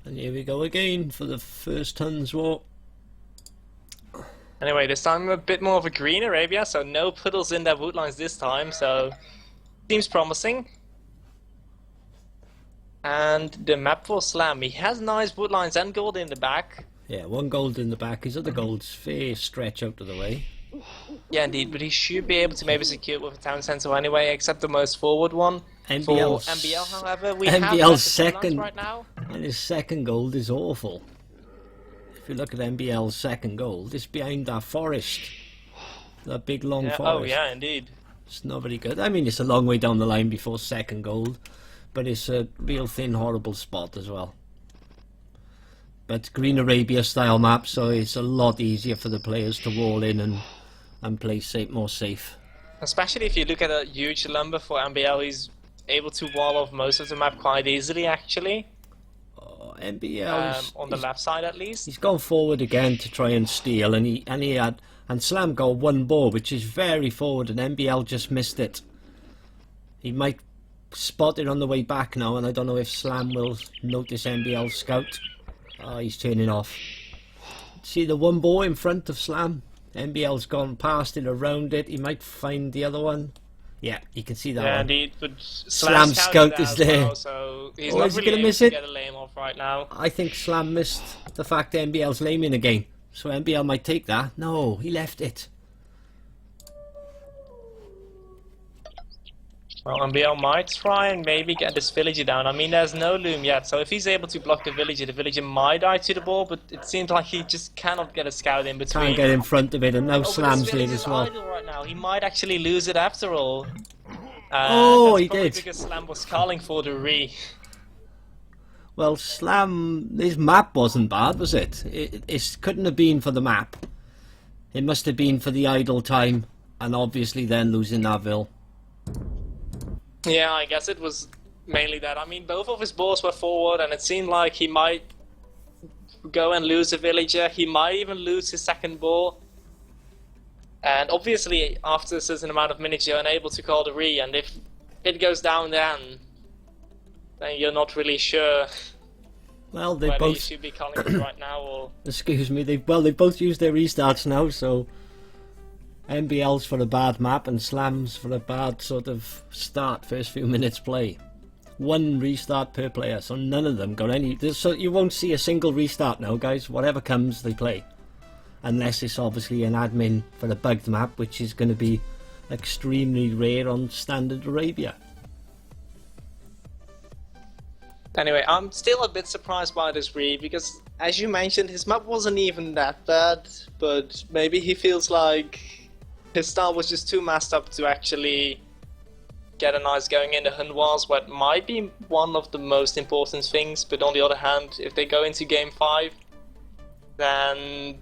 And here we go again for the first Huns war. Anyway, this time a bit more of a green Arabia, so no puddles in their wood lines this time, so seems promising. And the map for Slam, he has nice wood lines and gold in the back. Yeah, one gold in the back, his other gold's fair stretch out of the way. Yeah, indeed, but he should be able to maybe secure it with a town centre anyway, except the most forward one. MbL's, For MbL, however, we MbL's have second right now. And his second gold is awful. If you look at MbL's second gold, it's behind that forest. That big long forest. Oh yeah, indeed. It's not very good. I mean, it's a long way down the line before second gold, but it's a real thin, horrible spot as well. But Green Arabia style map, so it's a lot easier for the players to wall in and play more safe. Especially if you look at a huge lumber for MbL, he's able to wall off most of the map quite easily, actually. MbL on the left side at least. He's gone forward again to try and steal, and Slam got one ball, which is very forward, and MbL just missed it. He might spot it on the way back now, and I don't know if Slam will notice MbL's scout. Oh, he's turning off. See the one ball in front of Slam? MbL's gone past it, around it. He might find the other one. Yeah, you can see that one. Yeah, indeed, but Slam's scout is there. Well, so he's Oh, not is he really gonna able miss to it? get a lame off right now. I think Slam missed the fact that MbL's laming again. So MbL might take that. No, he left it. Well, MbL might try and maybe get this villager down. I mean, there's no loom yet, so if he's able to block the villager might die to the ball, but it seems like he just cannot get a scout in between. Can't get in front of it, and now Slam's there as well. Idle right now. He might actually lose it after all. Oh, that's he probably did. Because Slam was calling for the re. Well, Slam, his map wasn't bad, was it? It couldn't have been for the map. It must have been for the idle time, and obviously then losing that vill. Yeah, I guess it was mainly that. I mean, both of his balls were forward, and it seemed like he might go and lose a villager. He might even lose his second ball. And obviously, after a certain amount of minutes, you're unable to call the re, and if it goes down then you're not really sure Well, they whether you both. should be calling it right now or... Excuse me. They both used their restarts now, so MbL's for a bad map and Slam's for a bad sort of start, first few minutes play. One restart per player, so none of them got any. So you won't see a single restart now, guys. Whatever comes, they play. Unless it's obviously an admin for a bugged map, which is going to be extremely rare on standard Arabia. Anyway, I'm still a bit surprised by this re, because as you mentioned, his map wasn't even that bad, but maybe he feels like his style was just too messed up to actually get a nice going in the Hun Wars, what might be one of the most important things, but on the other hand, if they go into game 5, then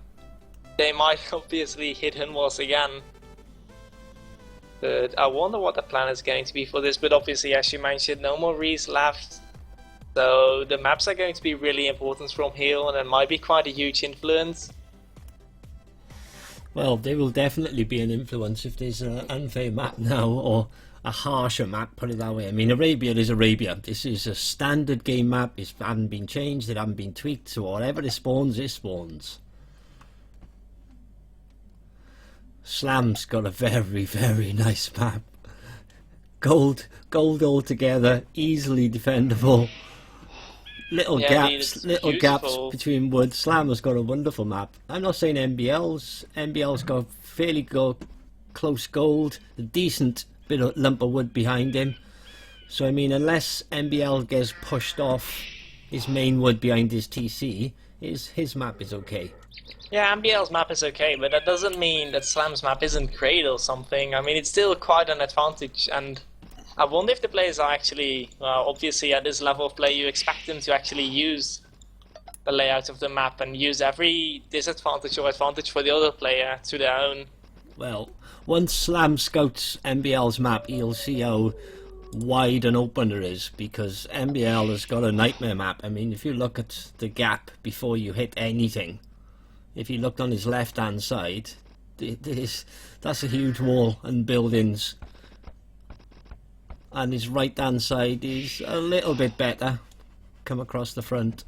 they might obviously hit Hun Wars again. But I wonder what the plan is going to be for this, but obviously, as you mentioned, no more Rees left. So the maps are going to be really important from here on, and might be quite a huge influence. Well, they will definitely be an influence if there's an unfair map now, or a harsher map, put it that way. I mean, Arabia is Arabia. This is a standard game map. It hasn't been changed, it hasn't been tweaked, so whatever it spawns, it spawns. Slam's got a very, very nice map. Gold altogether, easily defendable. Little gaps between woods. Slam has got a wonderful map. I'm not saying MbL's got fairly close gold, a decent bit of lump of wood behind him. So I mean, unless MbL gets pushed off his main wood behind his TC, his map is okay. Yeah, MbL's map is okay, but that doesn't mean that Slam's map isn't great or something. I mean, it's still quite an advantage, and I wonder if the players are actually, well, obviously at this level of play you expect them to actually use the layout of the map and use every disadvantage or advantage for the other player to their own. Well, once Slam scouts MbL's map, he'll see how wide and open it is, because MbL has got a nightmare map. I mean, if you look at the gap before you hit anything, if you looked on his left hand side, that's a huge wall and buildings. And his right hand side is a little bit better, come across the front.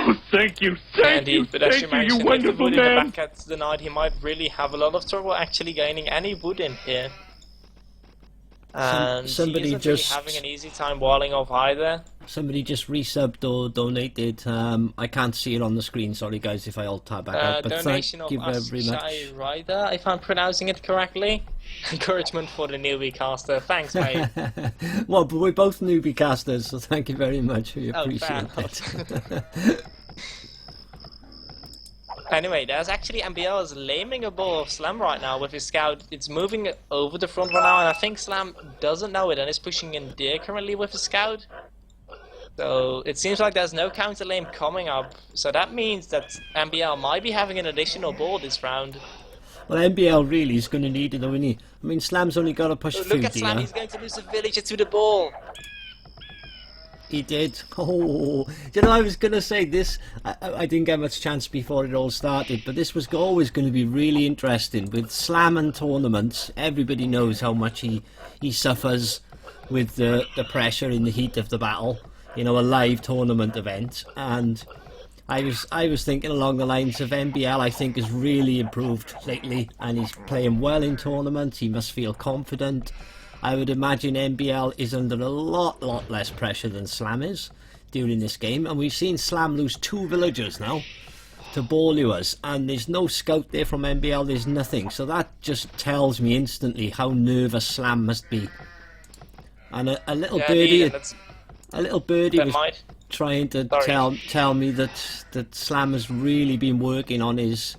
Oh, thank you, Indeed, but as you mentioned, if the wonderful wood in the man. back gets denied, he might really have a lot of trouble actually gaining any wood in here. And somebody he isn't just really having an easy time walling off either. Somebody just resubbed or donated. I can't see it on the screen. Sorry, guys, if I alt tab back out. But Donation thank of you very much. Ashai Rider, if I'm pronouncing it correctly. Encouragement for the newbie caster. Thanks, mate. Well, but we're both newbie casters, so thank you very much. We Oh, appreciate fair it. Anyway, there's actually MbL is laming a ball of Slam right now with his scout. It's moving over the front right now, and I think Slam doesn't know it and is pushing in there currently with his scout. So it seems like there's no counter lane coming up. So that means that MbL might be having an additional ball this round. Well, MbL really is going to need it, though, isn't he? I mean, Slam's only got to push Oh, through look at Slam, he's going to lose a villager to the ball. He did. Oh, you know, I was going to say this. I didn't get much chance before it all started, but this was always going to be really interesting. With Slam and tournaments, everybody knows how much he suffers with the pressure in the heat of the battle. You know, a live tournament event. And I was thinking along the lines of MbL, I think, has really improved lately, and he's playing well in tournaments. He must feel confident. I would imagine MbL is under a lot less pressure than Slam is during this game, and we've seen Slam lose 2 villagers now to ball lures, and there's no scout there from MbL, there's nothing, so that just tells me instantly how nervous Slam must be. And a little birdie was trying to tell me that Slam has really been working on his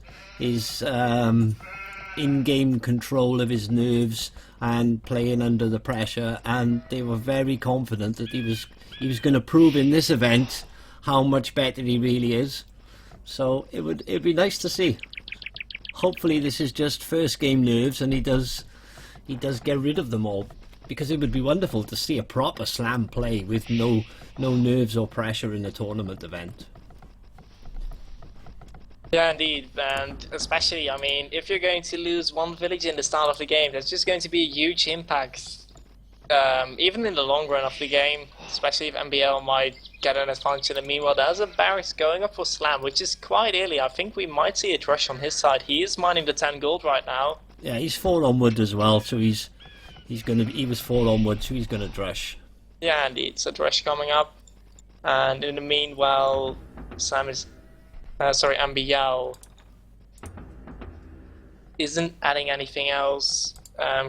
in-game control of his nerves and playing under the pressure, and they were very confident that he was going to prove in this event how much better he really is. So it'd be nice to see. Hopefully this is just first game nerves and he does get rid of them all, because it would be wonderful to see a proper Slam play with no nerves or pressure in a tournament event. Yeah, indeed, and especially, I mean, if you're going to lose 1 village in the start of the game, that's just going to be a huge impact, even in the long run of the game, especially if MbL might get an advantage. And meanwhile, there's a barracks going up for Slam, which is quite early. I think we might see a drush on his side. He is mining the 10 gold right now. Yeah, he's 4 onward as well, so he was 4 onward, so he's gonna drush. Yeah, indeed, so drush coming up, and in the meanwhile, Slam is. MbL isn't adding anything else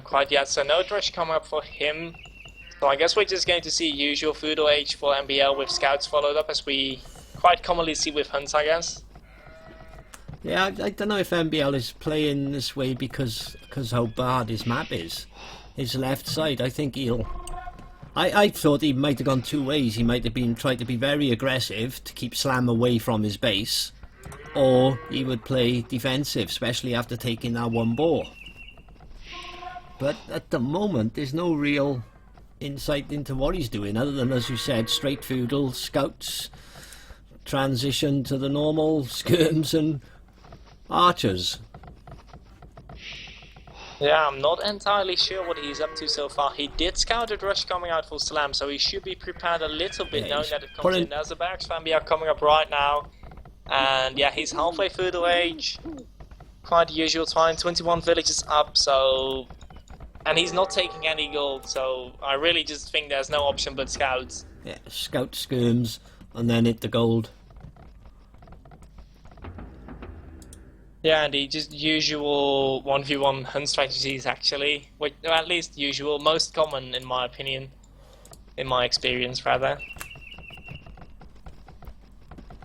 quite yet, so no drush coming up for him. So I guess we're just going to see usual Feudal Age for MbL with scouts followed up, as we quite commonly see with hunts, I guess. Yeah, I don't know if MbL is playing this way because how bad his map is. His left side, I think I thought he might have gone 2 ways. He might have been tried to be very aggressive to keep Slam away from his base, or he would play defensive, especially after taking that 1 ball. But at the moment, there's no real insight into what he's doing, other than, as you said, straight feudal, scouts, transition to the normal, skirms and archers. Yeah, I'm not entirely sure what he's up to so far. He did scout a drush coming out for Slam, so he should be prepared a little bit, knowing that it comes in. There's a barracks for MbL coming up right now. And yeah, he's halfway through the age. Quite the usual time, 21 villages up, so... And he's not taking any gold, so I really just think there's no option but scouts. Yeah, scout skirms, and then hit the gold. Yeah, and just usual 1v1 hunt strategies, actually. Which, or at least usual, most common in my opinion. In my experience, rather.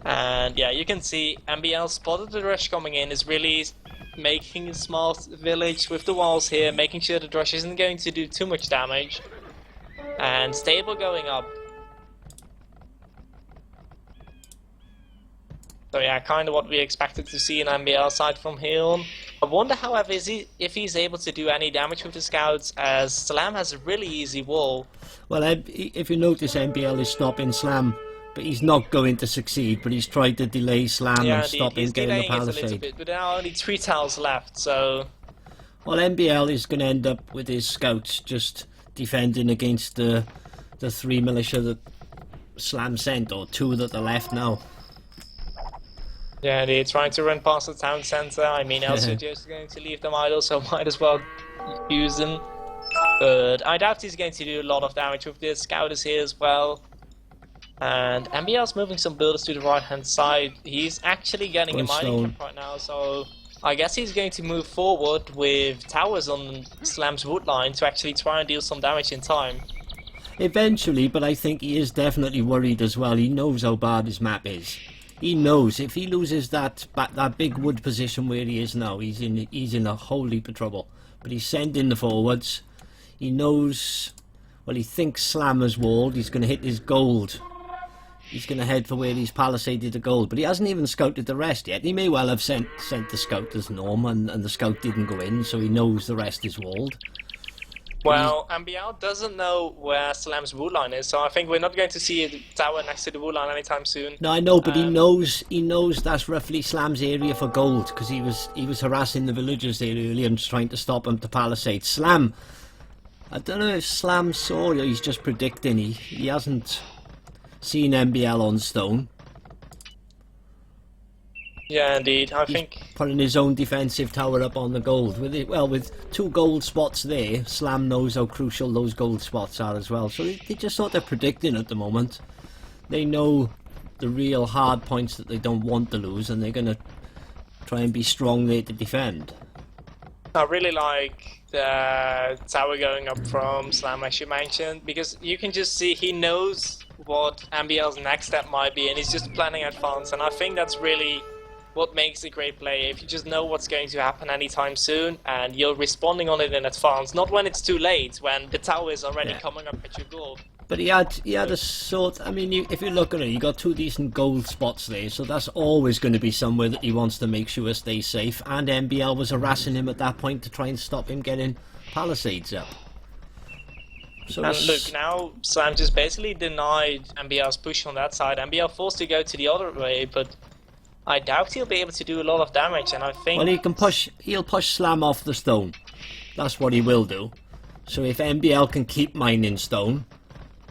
And yeah, you can see MbL spotted the drush coming in, is really making a small village with the walls here, making sure the drush isn't going to do too much damage. And stable going up. So yeah, kind of what we expected to see in MbL side from here on. I wonder, however, if he's able to do any damage with the scouts, as Slam has a really easy wall. Well, if you notice, MbL is stopping Slam, but he's not going to succeed, but he's tried to delay Slam and stop him getting the palisade. A little bit, but there are only 3 tiles left, so... Well, MbL is going to end up with his scouts just defending against the 3 militia that Slam sent, or 2 that are left now. Yeah, they're trying to run past the town center. I mean, LCJ is going to leave them idle, so might as well use them. But I doubt he's going to do a lot of damage with this. Scout is here as well. And MbL's moving some builders to the right-hand side. He's actually getting a mining camp right now, so I guess he's going to move forward with towers on Slam's wood line to actually try and deal some damage in time. Eventually, but I think he is definitely worried as well. He knows how bad his map is. He knows if he loses that big wood position where he is now, he's in a whole heap of trouble. But he's sending the forwards. He knows, well, he thinks Slam has walled. He's going to hit his gold. He's going to head for where he's palisaded the gold, but he hasn't even scouted the rest yet. He may well have sent the scout as norm, and the scout didn't go in, so he knows the rest is walled. Well, MbL doesn't know where Slam's wood line is, so I think we're not going to see a tower next to the wood line anytime soon. No, I know, but he knows that's roughly Slam's area for gold, because he was harassing the villagers there earlier and trying to stop him to palisade. Slam, I don't know if Slam saw, or he's just predicting. He hasn't seen MbL on stone. Yeah, indeed. I He's think putting his own defensive tower up on the gold. With 2 gold spots there, Slam knows how crucial those gold spots are as well. So they just sort of predicting at the moment. They know the real hard points that they don't want to lose, and they're going to try and be strong there to defend. I really like the tower going up from Slam, as you mentioned, because you can just see he knows what MbL's next step might be, and he's just planning advance. And I think that's really what makes a great play. If you just know what's going to happen anytime soon, and you're responding on it in advance, not when it's too late, when the tower is already coming up at your goal. But he had a sort. I mean, if you look at it, you got 2 decent gold spots there, so that's always going to be somewhere that he wants to make sure stays safe. And MbL was harassing him at that point to try and stop him getting palisades up. So and look, now Slam just basically denied MbL's push on that side. MbL forced to go to the other way, but I doubt he'll be able to do a lot of damage, and I think... Well, he'll push Slam off the stone. That's what he will do. So if MbL can keep mining stone...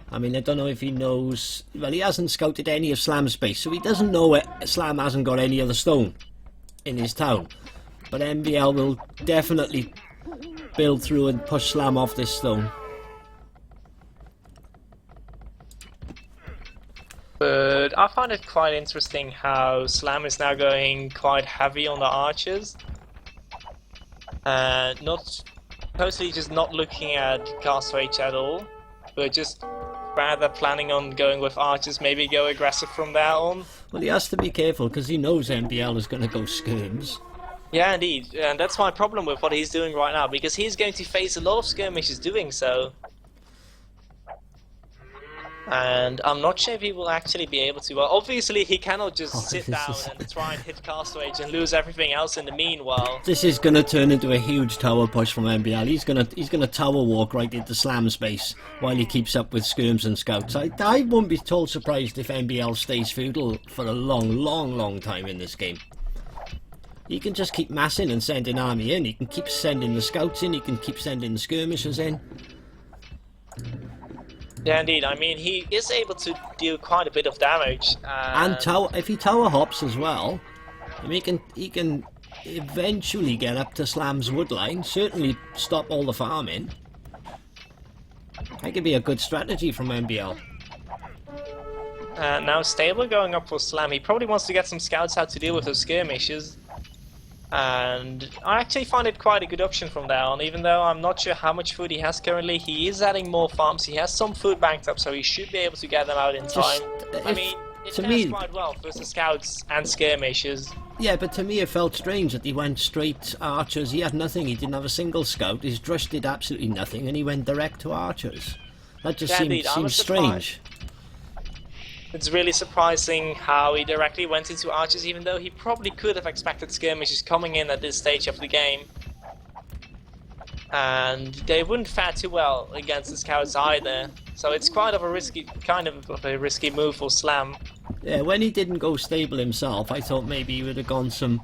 I mean, I don't know if he knows... Well, he hasn't scouted any of Slam's base, so he doesn't know Slam hasn't got any other stone in his town. But MbL will definitely build through and push Slam off this stone. But I find it quite interesting how Slam is now going quite heavy on the archers. And totally just not looking at castle H at all, but just rather planning on going with archers, maybe go aggressive from there on. Well, he has to be careful because he knows MbL is going to go skirms. Yeah, indeed, and that's my problem with what he's doing right now, because he's going to face a lot of skirmishes doing so. And I'm not sure if he will actually be able to. Well, obviously he cannot just sit down and try and hit Castle Age and lose everything else in the meanwhile. This is going to turn into a huge tower push from MbL. He's going to tower walk right into Slam space while he keeps up with skirms and scouts. I won't be at all surprised if MbL stays feudal for a long time in this game. He can just keep massing and sending army in. He can keep sending the scouts in. He can keep sending the skirmishers in. Yeah, indeed. I mean, he is able to deal quite a bit of damage. And if he tower hops as well, I mean, he can eventually get up to Slam's woodline. Certainly stop all the farming. That could be a good strategy from MbL. Now Stable going up for Slam. He probably wants to get some scouts out to deal with those skirmishes. And I actually find it quite a good option from there on, even though I'm not sure how much food he has currently. He is adding more farms, he has some food banked up, so he should be able to get them out in time. I mean, it fares quite well versus scouts and skirmishes. Yeah, but to me it felt strange that he went straight archers. He had nothing, he didn't have a single scout, his drush did absolutely nothing, and he went direct to archers. That just seems strange. It's really surprising how he directly went into archers, even though he probably could have expected skirmishes coming in at this stage of the game. And they wouldn't fare too well against the scouts either, so it's quite of a risky move for Slam. Yeah, when he didn't go Stable himself, I thought maybe he would have gone some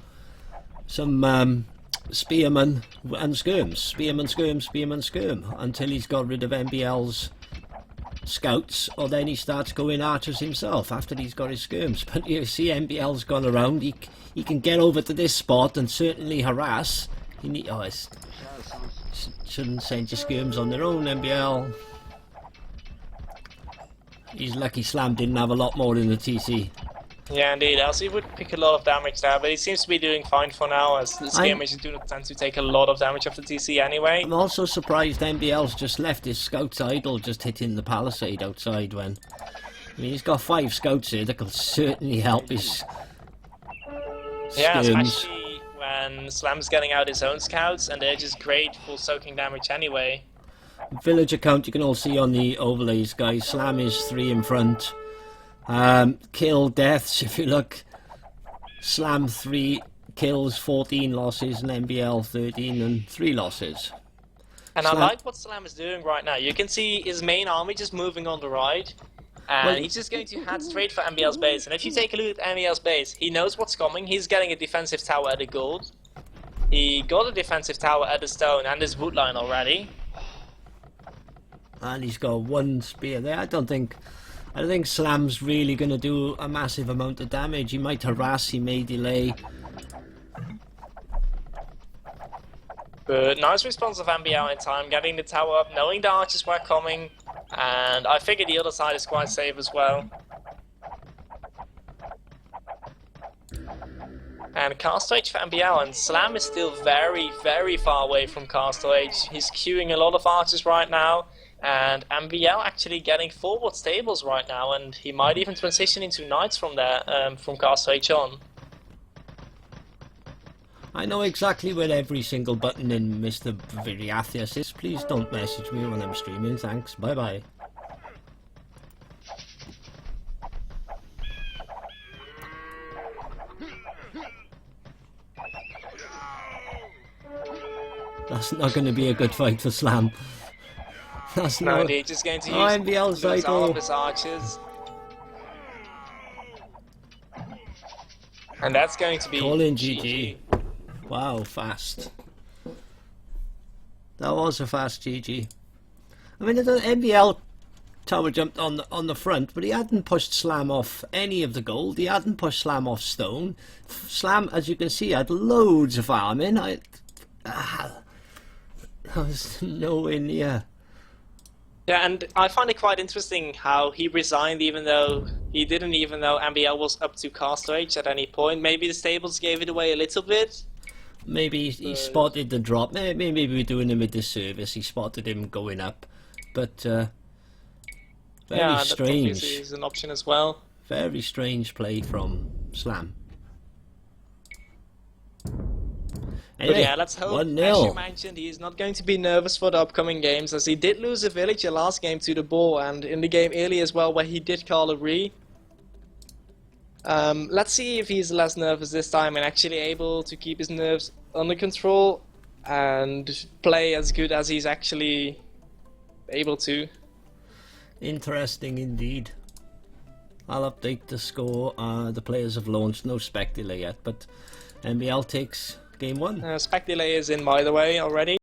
spearmen and skirms, spearman skirm, until he's got rid of MbL's scouts, or then he starts going archers himself after he's got his skirms. But you see MbL's gone around, he can get over to this spot and certainly harass. Shouldn't send your skirms on their own, MbL. He's lucky Slam didn't have a lot more in the TC. Yeah, indeed, else he would pick a lot of damage there, but he seems to be doing fine for now, as the skirmishes do not tend to take a lot of damage off the TC anyway. I'm also surprised MbL's just left his scouts idle, just hitting the palisade outside when... I mean, he's got 5 scouts here that can certainly help his yeah, skirms. Especially when Slam's getting out his own scouts, and they're just great for soaking damage anyway. Village account you can all see on the overlays, guys. Slam is 3 in front. Kill deaths, if you look, Slam 3 kills, 14 losses, and MbL 13 and 3 losses. And I like what Slam is doing right now. You can see his main army just moving on the right, and he's just going to head straight for MbL's base. And if you take a look at MbL's base, he knows what's coming. He's getting a defensive tower at the gold. He got a defensive tower at the stone and his wood line already. And he's got 1 spear there. I don't think Slam's really going to do a massive amount of damage. He might harass, he may delay. But nice response of MbL in time, getting the tower up, knowing the archers were coming, and I figure the other side is quite safe as well. And Castle Age for MbL, and Slam is still very, very far away from Castle Age. He's queuing a lot of archers right now. And MbL actually getting forward stables right now, and he might even transition into knights from there, from Castle Age on. I know exactly where every single button in Mr. Viriathias is. Please don't message me when I'm streaming, thanks, bye bye. That's not going to be a good fight for Slam. That's no, not... indeed, just going to use all of his archers. And that's going to be calling GG. Wow, fast. That was a fast GG. I mean, the MbL tower jumped on the front, but he hadn't pushed Slam off any of the gold. He hadn't pushed Slam off stone. Slam, as you can see, had loads of farming. I was nowhere near. Yeah, and I find it quite interesting how he resigned even though he didn't even know MbL was up to Castle Age at any point. Maybe the stables gave it away a little bit. Maybe he spotted the drop. Maybe we're doing him a disservice. He spotted him going up. But, very strange. That is an option as well. Very strange play from Slam. Anyway, but yeah, let's hope, 1-0. as you mentioned, he's not going to be nervous for the upcoming games, as he did lose a villager last game to the boar, and in the game earlier as well, where he did call a re. Let's see if he's less nervous this time and actually able to keep his nerves under control and play as good as he's actually able to. Interesting indeed. I'll update the score. The players have launched, no spec delay yet, but MbL takes game 1. Spec delay is in, by the way, already.